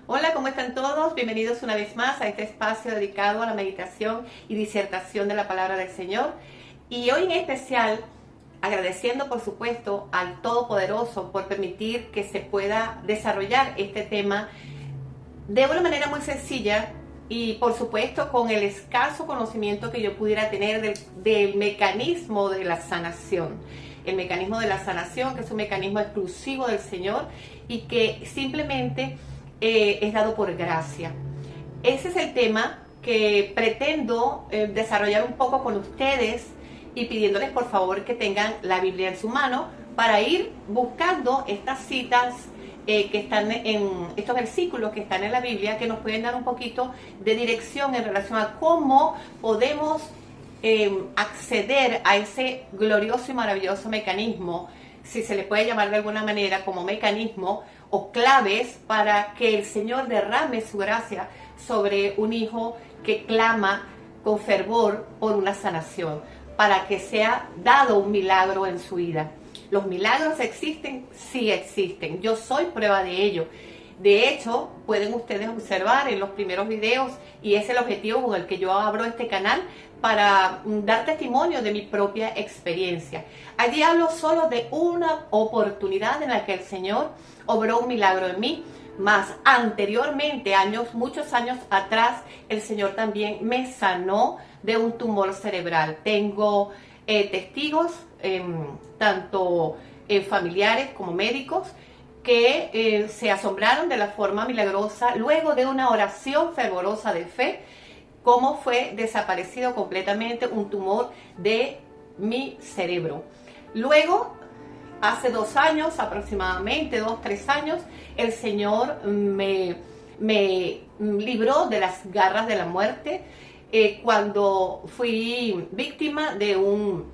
Hola, ¿cómo están todos? Bienvenidos una vez más a este espacio dedicado a la meditación y disertación de la palabra del Señor. Y hoy en especial, agradeciendo por supuesto al Todopoderoso por permitir que se pueda desarrollar este tema de una manera muy sencilla y por supuesto con el escaso conocimiento que yo pudiera tener del mecanismo de la sanación. El mecanismo de la sanación, que es un mecanismo exclusivo del Señor y que simplemente es dado por gracia. Ese es el tema que pretendo desarrollar un poco con ustedes y pidiéndoles por favor que tengan la Biblia en su mano para ir buscando estas citas que están en estos versículos que están en la Biblia, que nos pueden dar un poquito de dirección en relación a cómo podemos acceder a ese glorioso y maravilloso mecanismo, si se le puede llamar de alguna manera como mecanismo o claves para que el Señor derrame su gracia sobre un hijo que clama con fervor por una sanación, para que sea dado un milagro en su vida. ¿Los milagros existen? Sí existen. Yo soy prueba de ello. De hecho, pueden ustedes observar en los primeros videos, y es el objetivo con el que yo abro este canal, para dar testimonio de mi propia experiencia. Allí hablo solo de una oportunidad en la que el Señor obró un milagro en mí, más anteriormente, muchos años atrás, el Señor también me sanó de un tumor cerebral. Tengo testigos, tanto familiares como médicos, que se asombraron de la forma milagrosa, luego de una oración fervorosa de fe, cómo fue desaparecido completamente un tumor de mi cerebro. Luego, hace 2 años, aproximadamente 2-3 años, el Señor me libró de las garras de la muerte cuando fui víctima de un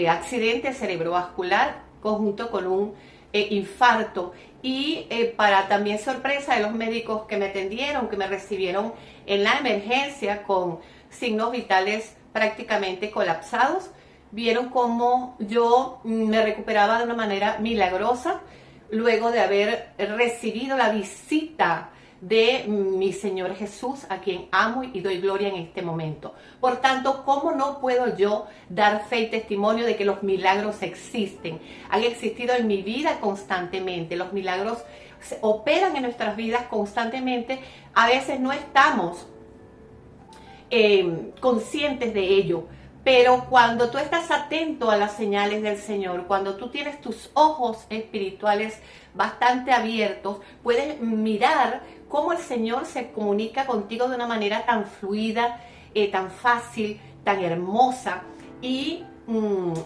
accidente cerebrovascular conjunto con un infarto. Y para también sorpresa de los médicos que me atendieron, que me recibieron en la emergencia con signos vitales prácticamente colapsados, vieron cómo yo me recuperaba de una manera milagrosa luego de haber recibido la visita de mi Señor Jesús, a quien amo y doy gloria en este momento. Por tanto, ¿cómo no puedo yo dar fe y testimonio de que los milagros existen? Han existido en mi vida constantemente. Los milagros operan en nuestras vidas constantemente. A veces no estamos conscientes de ello. Pero cuando tú estás atento a las señales del Señor, cuando tú tienes tus ojos espirituales bastante abiertos, puedes mirar cómo el Señor se comunica contigo de una manera tan fluida, tan fácil, tan hermosa, y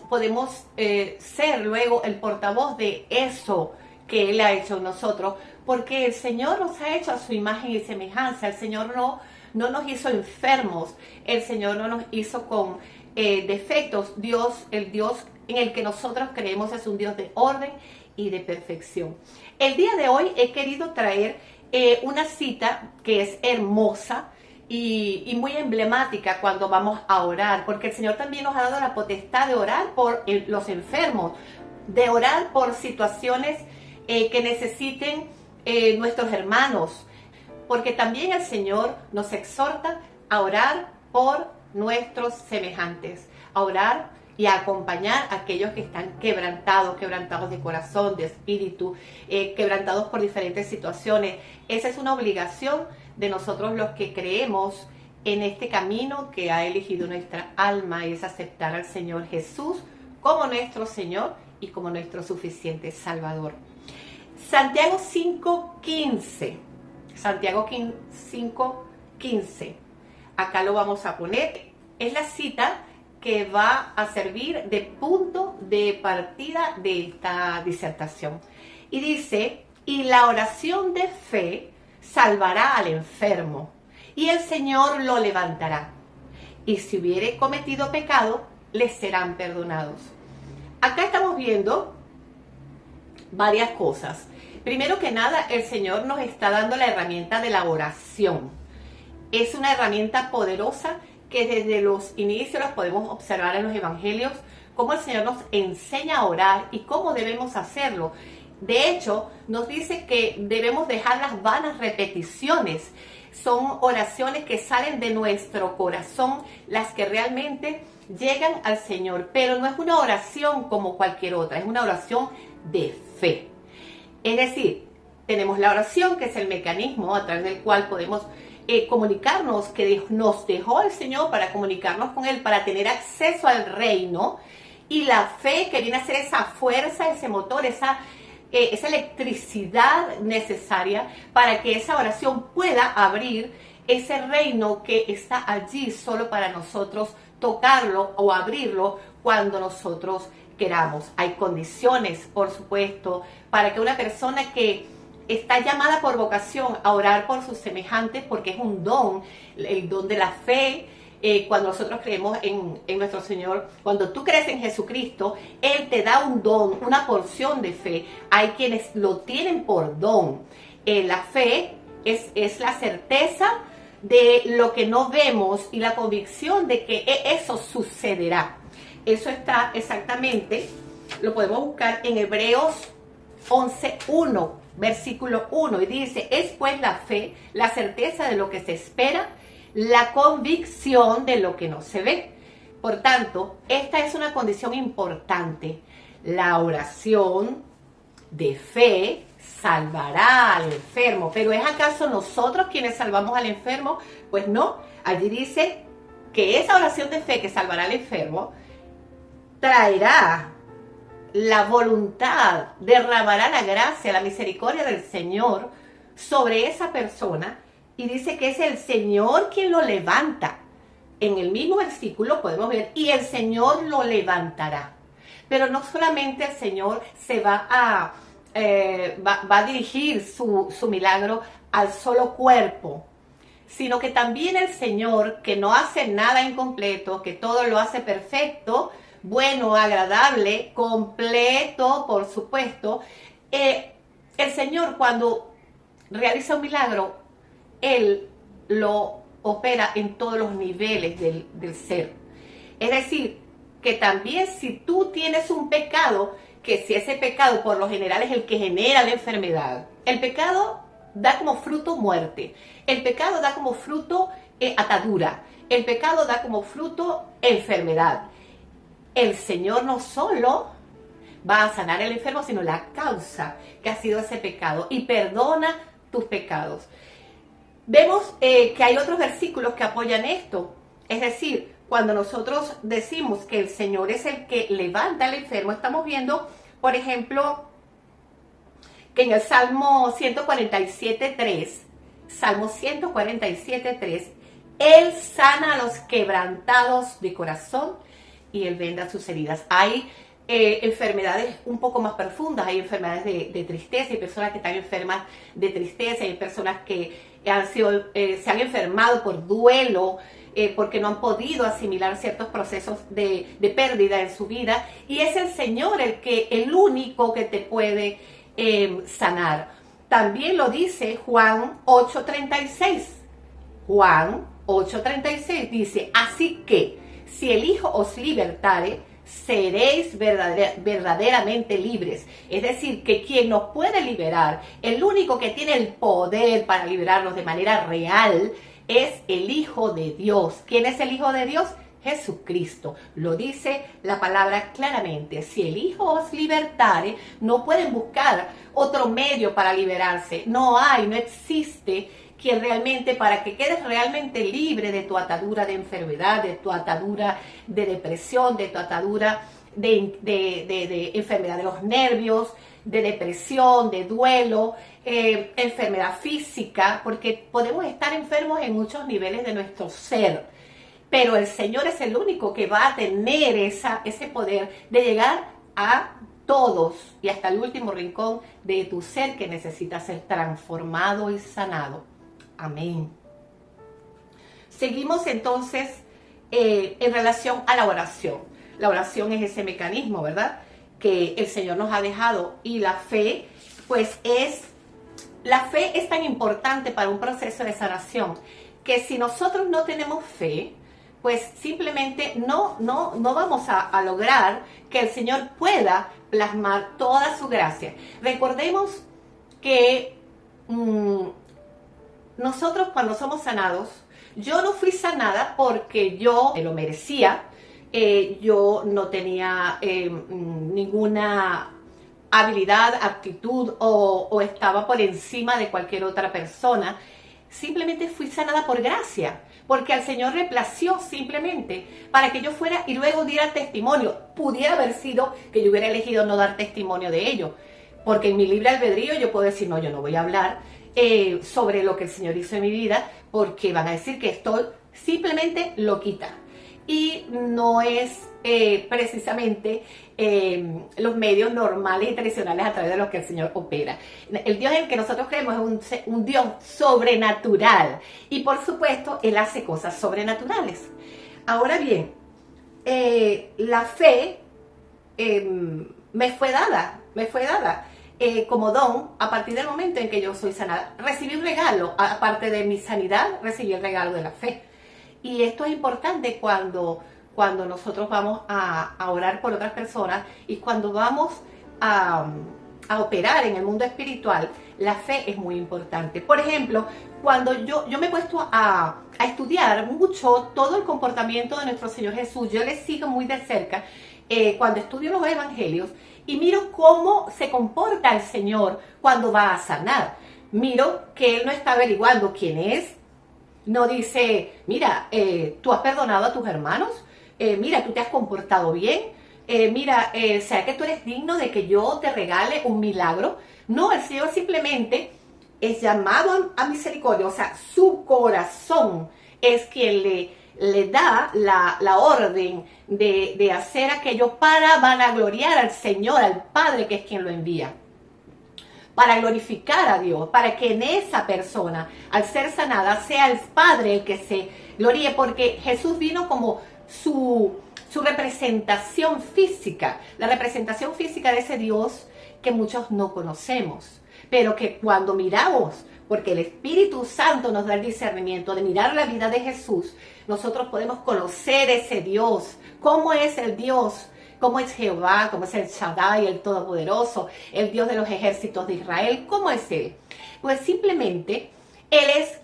podemos ser luego el portavoz de eso que Él ha hecho en nosotros, porque el Señor nos ha hecho a su imagen y semejanza. El Señor no nos hizo enfermos, el Señor no nos hizo con defectos. El Dios en el que nosotros creemos es un Dios de orden y de perfección. El día de hoy he querido traer una cita que es hermosa y muy emblemática cuando vamos a orar, porque el Señor también nos ha dado la potestad de orar por los enfermos, de orar por situaciones que necesiten nuestros hermanos, porque también el Señor nos exhorta a orar por nuestros semejantes, a orar y a acompañar a aquellos que están quebrantados de corazón, de espíritu, quebrantados por diferentes situaciones. Esa es una obligación de nosotros los que creemos en este camino que ha elegido nuestra alma, y es aceptar al Señor Jesús como nuestro Señor y como nuestro suficiente Salvador. Santiago 5:15. Santiago 5:15. Acá lo vamos a poner. Es la cita que va a servir de punto de partida de esta disertación. Y dice: y la oración de fe salvará al enfermo, y el Señor lo levantará. Y si hubiere cometido pecado, les serán perdonados. Acá estamos viendo varias cosas. Primero que nada, el Señor nos está dando la herramienta de la oración. Es una herramienta poderosa que desde los inicios las podemos observar en los evangelios, cómo el Señor nos enseña a orar y cómo debemos hacerlo. De hecho, nos dice que debemos dejar las vanas repeticiones. Son oraciones que salen de nuestro corazón, las que realmente llegan al Señor. Pero no es una oración como cualquier otra, es una oración de fe. Es decir, tenemos la oración, que es el mecanismo a través del cual podemos comunicarnos, que nos dejó el Señor para comunicarnos con Él, para tener acceso al reino. Y la fe, que viene a ser esa fuerza, ese motor, esa electricidad necesaria para que esa oración pueda abrir ese reino que está allí solo para nosotros tocarlo o abrirlo cuando nosotros queramos. Hay condiciones, por supuesto, para que una persona que está llamada por vocación a orar por sus semejantes, porque es un don, el don de la fe. Cuando nosotros creemos en nuestro Señor, cuando tú crees en Jesucristo, Él te da un don, una porción de fe. Hay quienes lo tienen por don. La fe es la certeza de lo que no vemos y la convicción de que eso sucederá. Eso está exactamente, lo podemos buscar en Hebreos 11:1, versículo 1, y dice: es pues la fe, la certeza de lo que se espera, la convicción de lo que no se ve. Por tanto, esta es una condición importante. La oración de fe salvará al enfermo. ¿Pero es acaso nosotros quienes salvamos al enfermo? Pues no. Allí dice que esa oración de fe que salvará al enfermo traerá la voluntad, derramará la gracia, la misericordia del Señor sobre esa persona. Y dice que es el Señor quien lo levanta. En el mismo versículo podemos ver: y el Señor lo levantará. Pero no solamente el Señor se va a dirigir su milagro al solo cuerpo, sino que también el Señor, que no hace nada incompleto, que todo lo hace perfecto, bueno, agradable, completo, por supuesto. El Señor, cuando realiza un milagro, Él lo opera en todos los niveles del ser. Es decir, que también si tú tienes un pecado, que si ese pecado por lo general es el que genera la enfermedad, el pecado da como fruto muerte, el pecado da como fruto atadura, el pecado da como fruto enfermedad. El Señor no solo va a sanar el enfermo, sino la causa que ha sido ese pecado, y perdona tus pecados. Vemos que hay otros versículos que apoyan esto. Es decir, cuando nosotros decimos que el Señor es el que levanta al enfermo, estamos viendo, por ejemplo, que en el Salmo 147:3, Salmo 147:3, Él sana a los quebrantados de corazón y Él venda sus heridas. Hay enfermedades un poco más profundas, hay enfermedades de tristeza, hay personas que están enfermas de tristeza, hay personas que se han enfermado por duelo, porque no han podido asimilar ciertos procesos de pérdida en su vida, y es el Señor el único que te puede sanar. También lo dice Juan 8:36. Juan 8:36 dice: así que si el Hijo os libertare, seréis verdaderamente libres. Es decir, que quien nos puede liberar, el único que tiene el poder para liberarnos de manera real, es el Hijo de Dios. ¿Quién es el Hijo de Dios? Jesucristo. Lo dice la palabra claramente. Si el Hijo os libertare, no pueden buscar otro medio para liberarse. No existe quien realmente, para que quedes realmente libre de tu atadura de enfermedad, de tu atadura de depresión, de tu atadura de enfermedad de los nervios, de depresión, de duelo, enfermedad física, porque podemos estar enfermos en muchos niveles de nuestro ser, pero el Señor es el único que va a tener ese poder de llegar a todos y hasta el último rincón de tu ser que necesita ser transformado y sanado. Amén. Seguimos entonces en relación a la oración. La oración es ese mecanismo, ¿verdad?, que el Señor nos ha dejado, y la fe, pues la fe es tan importante para un proceso de sanación, que si nosotros no tenemos fe, pues simplemente no vamos a lograr que el Señor pueda plasmar toda su gracia. Recordemos que nosotros cuando somos sanados, yo no fui sanada porque yo me lo merecía, yo no tenía ninguna habilidad, actitud o estaba por encima de cualquier otra persona. Simplemente fui sanada por gracia, porque al Señor le plació simplemente para que yo fuera y luego diera testimonio. Pudiera haber sido que yo hubiera elegido no dar testimonio de ello, porque en mi libre albedrío yo puedo decir, no, yo no voy a hablar sobre lo que el Señor hizo en mi vida, porque van a decir que estoy simplemente loquita. Y no es precisamente los medios normales y tradicionales a través de los que el Señor opera. El Dios en el que nosotros creemos es un Dios sobrenatural, y por supuesto Él hace cosas sobrenaturales. Ahora bien, la fe me fue dada como don a partir del momento en que yo soy sanada. Recibí un regalo, aparte de mi sanidad, recibí el regalo de la fe. Y esto es importante cuando nosotros vamos a orar por otras personas y cuando vamos a operar en el mundo espiritual. La fe es muy importante. Por ejemplo, cuando yo me he puesto a estudiar mucho todo el comportamiento de nuestro Señor Jesús, yo le sigo muy de cerca cuando estudio los evangelios y miro cómo se comporta el Señor cuando va a sanar. Miro que Él no está averiguando quién es. No dice, mira, tú has perdonado a tus hermanos, mira, tú te has comportado bien, mira, ¿será que tú eres digno de que yo te regale un milagro? No, el Señor simplemente es llamado a misericordia, o sea, su corazón es quien le da la orden de hacer aquello para vanagloriar al Señor, al Padre, que es quien lo envía, para glorificar a Dios, para que en esa persona, al ser sanada, sea el Padre el que se gloríe, porque Jesús vino como su representación física, la representación física de ese Dios que muchos no conocemos, pero que cuando miramos, porque el Espíritu Santo nos da el discernimiento de mirar la vida de Jesús, nosotros podemos conocer ese Dios, cómo es el Dios, cómo es Jehová, cómo es el Shaddai, el Todopoderoso, el Dios de los ejércitos de Israel. ¿Cómo es Él? Pues simplemente Él es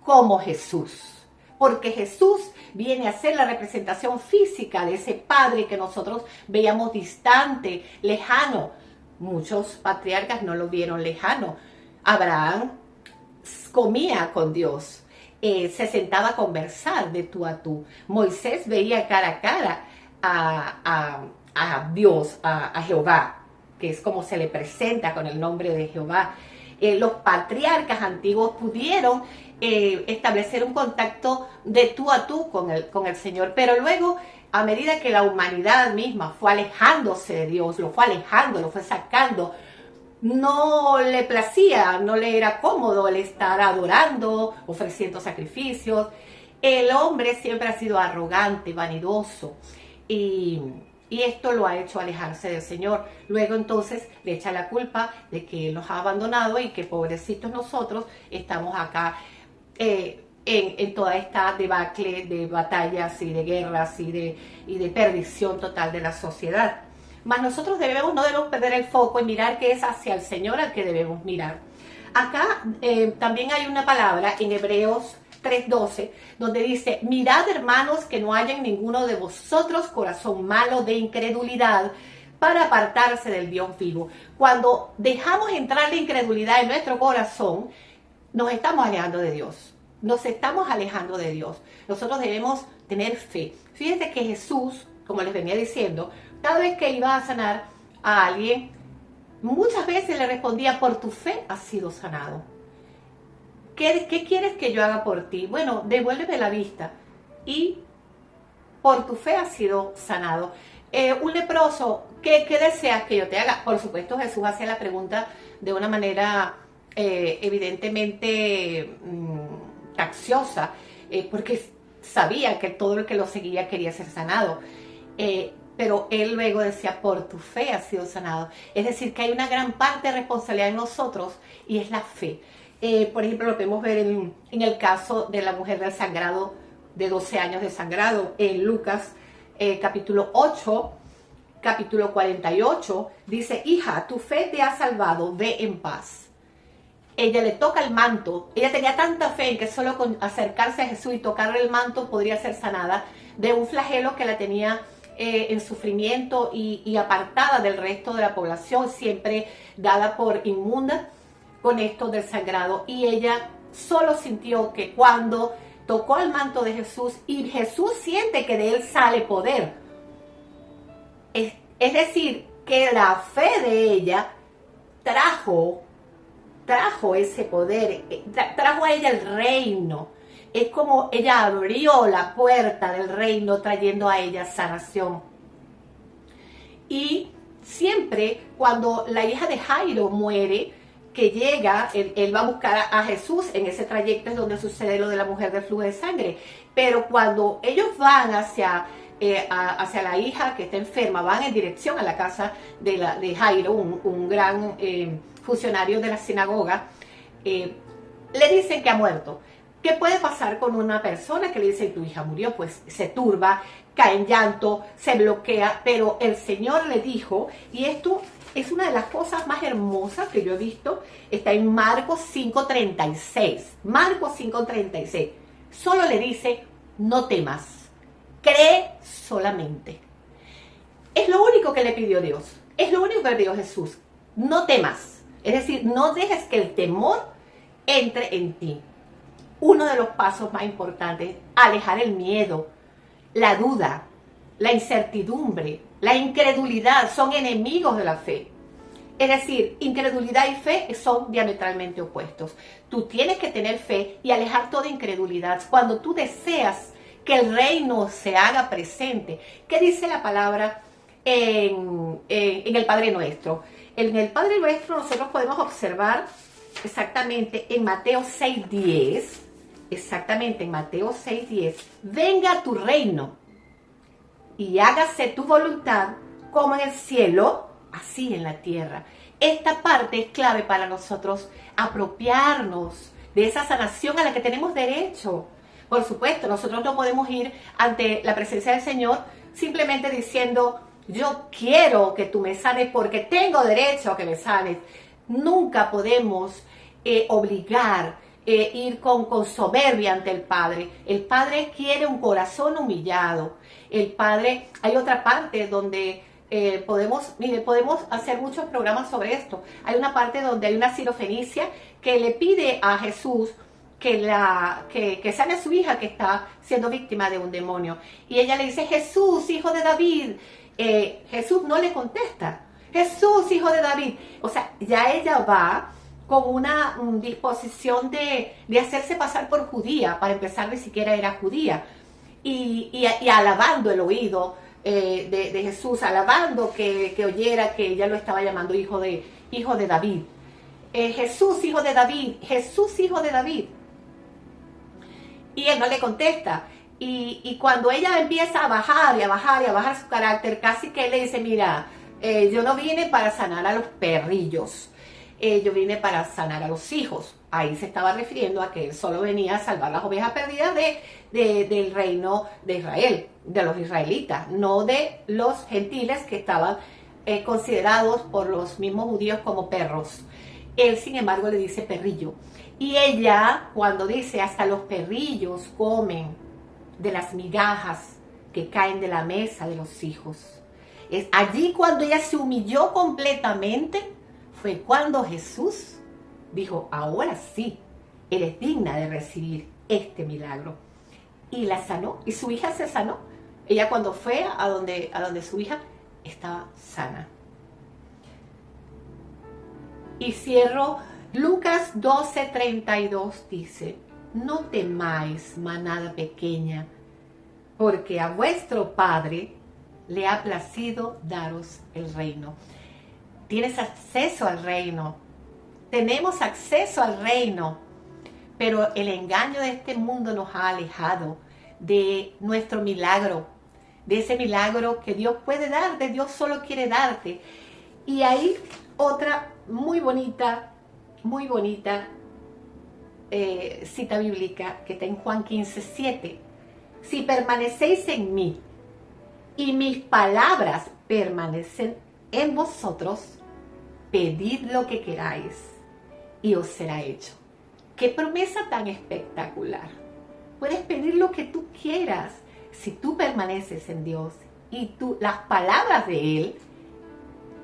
como Jesús, porque Jesús viene a ser la representación física de ese Padre que nosotros veíamos distante, lejano. Muchos patriarcas no lo vieron lejano. Abraham comía con Dios, se sentaba a conversar de tú a tú. Moisés veía cara a cara a Dios, a Jehová, que es como se le presenta con el nombre de Jehová. Los patriarcas antiguos pudieron establecer un contacto de tú a tú con el Señor, pero luego, a medida que la humanidad misma fue alejándose de Dios, lo fue alejando, lo fue sacando, no le placía, no le era cómodo el estar adorando, ofreciendo sacrificios. El hombre siempre ha sido arrogante, vanidoso, y esto lo ha hecho alejarse del Señor. Luego entonces le echa la culpa de que Él nos ha abandonado y que pobrecitos nosotros estamos acá en toda esta debacle de batallas y de guerras y de perdición total de la sociedad. Mas nosotros no debemos perder el foco y mirar que es hacia el Señor al que debemos mirar. Acá también hay una palabra en Hebreos 3:12, donde dice, mirad hermanos que no haya en ninguno de vosotros corazón malo de incredulidad para apartarse del Dios vivo. Cuando dejamos entrar la incredulidad en nuestro corazón, nos estamos alejando de Dios. Nos estamos alejando de Dios. Nosotros debemos tener fe. Fíjense que Jesús, como les venía diciendo, cada vez que iba a sanar a alguien, muchas veces le respondía, por tu fe has sido sanado. ¿Qué quieres que yo haga por ti? Bueno, devuélveme la vista. Y por tu fe has sido sanado. Un leproso, ¿qué deseas que yo te haga? Por supuesto, Jesús hacía la pregunta de una manera evidentemente taxiosa, porque sabía que todo el que lo seguía quería ser sanado. Pero él luego decía, por tu fe has sido sanado. Es decir, que hay una gran parte de responsabilidad en nosotros y es la fe. Por ejemplo, lo podemos ver en el caso de la mujer del sangrado de 12 años de sangrado. En Lucas capítulo 8, capítulo 48, dice: hija, tu fe te ha salvado, ve en paz. Ella le toca el manto. Ella tenía tanta fe en que solo con acercarse a Jesús y tocarle el manto podría ser sanada de un flagelo que la tenía en sufrimiento y apartada del resto de la población, siempre dada por inmunda con esto del sangrado. Y ella solo sintió que cuando tocó el manto de Jesús y Jesús siente que de él sale poder, es decir, que la fe de ella trajo ese poder, trajo a ella el reino. Es como ella abrió la puerta del reino, trayendo a ella sanación. Y siempre cuando la hija de Jairo muere, que llega, él va a buscar a Jesús. En ese trayecto es donde sucede lo de la mujer del flujo de sangre. Pero cuando ellos van hacia la hija que está enferma, van en dirección a la casa de Jairo, un gran funcionario de la sinagoga, le dicen que ha muerto. ¿Qué puede pasar con una persona que le dice tu hija murió? Pues se turba, cae en llanto, se bloquea, pero el Señor le dijo, y esto es una de las cosas más hermosas que yo he visto, está en Marcos 5:36. Marcos 5:36. Solo le dice: no temas, cree solamente. Es lo único que le pidió Dios, es lo único que le pidió Jesús. No temas, es decir, no dejes que el temor entre en ti. Uno de los pasos más importantes, alejar el miedo, la duda, la incertidumbre, la incredulidad, son enemigos de la fe. Es decir, incredulidad y fe son diametralmente opuestos. Tú tienes que tener fe y alejar toda incredulidad. Cuando tú deseas que el reino se haga presente, ¿qué dice la palabra en el Padre Nuestro? En el Padre Nuestro nosotros podemos observar exactamente en Mateo 6:10, exactamente en Mateo 6:10, venga tu reino y hágase tu voluntad como en el cielo, así en la tierra. Esta parte es clave para nosotros apropiarnos de esa sanación a la que tenemos derecho. Por supuesto, nosotros no podemos ir ante la presencia del Señor simplemente diciendo: yo quiero que tú me sanes porque tengo derecho a que me sanes. Nunca podemos obligar, ir con soberbia ante el Padre. El Padre quiere un corazón humillado. El Padre, hay otra parte donde podemos hacer muchos programas sobre esto. Hay una parte donde hay una sirofenicia que le pide a Jesús que sane a su hija que está siendo víctima de un demonio. Y ella le dice: Jesús, hijo de David. Jesús no le contesta. Jesús, hijo de David. O sea, ya ella va con una disposición de hacerse pasar por judía. Para empezar, ni siquiera era judía. Y alabando el oído de Jesús, alabando que oyera que ella lo estaba llamando hijo de David. Jesús, hijo de David. Jesús, hijo de David. Y él no le contesta. Y cuando ella empieza a bajar y a bajar y a bajar su carácter, casi que él le dice: mira, yo no vine para sanar a los perrillos, yo vine para sanar a los hijos. Ahí se estaba refiriendo a que él solo venía a salvar las ovejas perdidas del reino de Israel, de los israelitas, no de los gentiles que estaban considerados por los mismos judíos como perros. Él, sin embargo, le dice perrillo. Y ella, cuando dice: hasta los perrillos comen de las migajas que caen de la mesa de los hijos. Es allí cuando ella se humilló completamente, fue cuando Jesús dijo: ahora sí, eres digna de recibir este milagro. Y la sanó, y su hija se sanó. Ella, cuando fue a donde su hija, estaba sana. Y cierro, Lucas 12:32 dice: no temáis, manada pequeña, porque a vuestro Padre le ha placido daros el reino. Tienes acceso al reino. Tenemos acceso al reino. Pero el engaño de este mundo nos ha alejado de nuestro milagro, de ese milagro que Dios puede darte. Dios solo quiere darte. Y hay otra muy bonita cita bíblica que está en Juan 15:7. si permanecéis en mí y mis palabras permanecen en vosotros, pedid lo que queráis y os será hecho. ¡Qué promesa tan espectacular! Puedes pedir lo que tú quieras si tú permaneces en Dios y las palabras de Él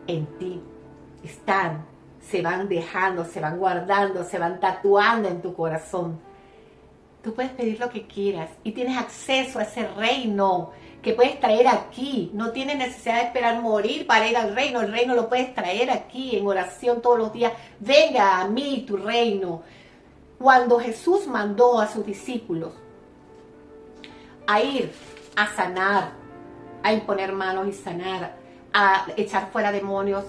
en ti están, se van dejando, se van guardando, se van tatuando en tu corazón. Tú puedes pedir lo que quieras y tienes acceso a ese reino que puedes traer aquí. No tienes necesidad de esperar morir para ir al reino. El reino lo puedes traer aquí en oración todos los días. Venga a mí tu reino. Cuando Jesús mandó a sus discípulos a ir a sanar, a imponer manos y sanar, a echar fuera demonios,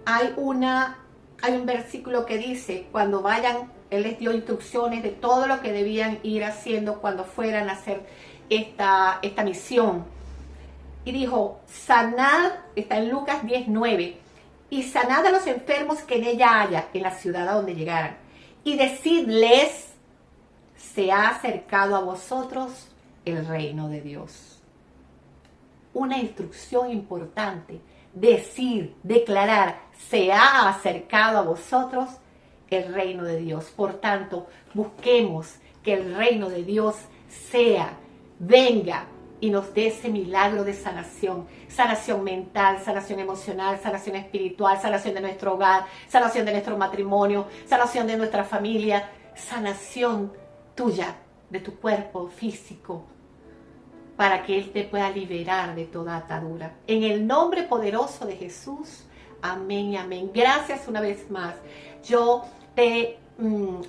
hay un versículo que dice, cuando vayan, Él les dio instrucciones de todo lo que debían ir haciendo cuando fueran a hacer esta misión. Y dijo, sanad, está en Lucas 10:9, y sanad a los enfermos que en ella haya, en la ciudad a donde llegaran. Y decidles, se ha acercado a vosotros el reino de Dios. Una instrucción importante, decir, declarar, se ha acercado a vosotros el reino de Dios. Por tanto, busquemos que el reino de Dios venga y nos dé ese milagro de sanación mental, sanación emocional, sanación espiritual, sanación de nuestro hogar, sanación de nuestro matrimonio, sanación de nuestra familia, sanación tuya, de tu cuerpo físico, para que Él te pueda liberar de toda atadura. En el nombre poderoso de Jesús, amén y amén. Gracias una vez más. Yo te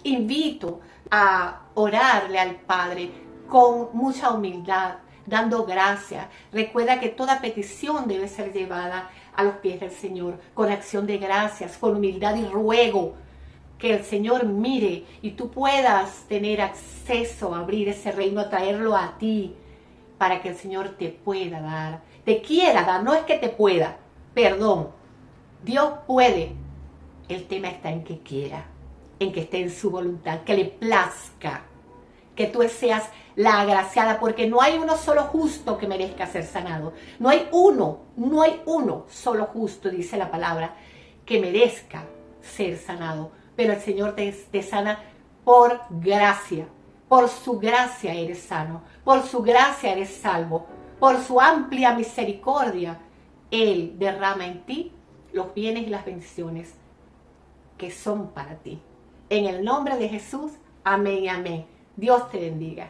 invito a orarle al Padre con mucha humildad, dando gracias. Recuerda que toda petición debe ser llevada a los pies del Señor, con acción de gracias, con humildad y ruego. Que el Señor mire y tú puedas tener acceso a abrir ese reino, a traerlo a ti, para que el Señor te pueda dar, te quiera dar, no es que te pueda, perdón. Dios puede, el tema está en que quiera, en que esté en su voluntad, que le plazca, que tú seas la agraciada, porque no hay uno solo justo que merezca ser sanado. No hay uno solo justo, dice la palabra, que merezca ser sanado. Pero el Señor te sana por gracia. Por su gracia eres sano. Por su gracia eres salvo. Por su amplia misericordia, Él derrama en ti los bienes y las bendiciones que son para ti. En el nombre de Jesús, amén y amén. Dios te bendiga.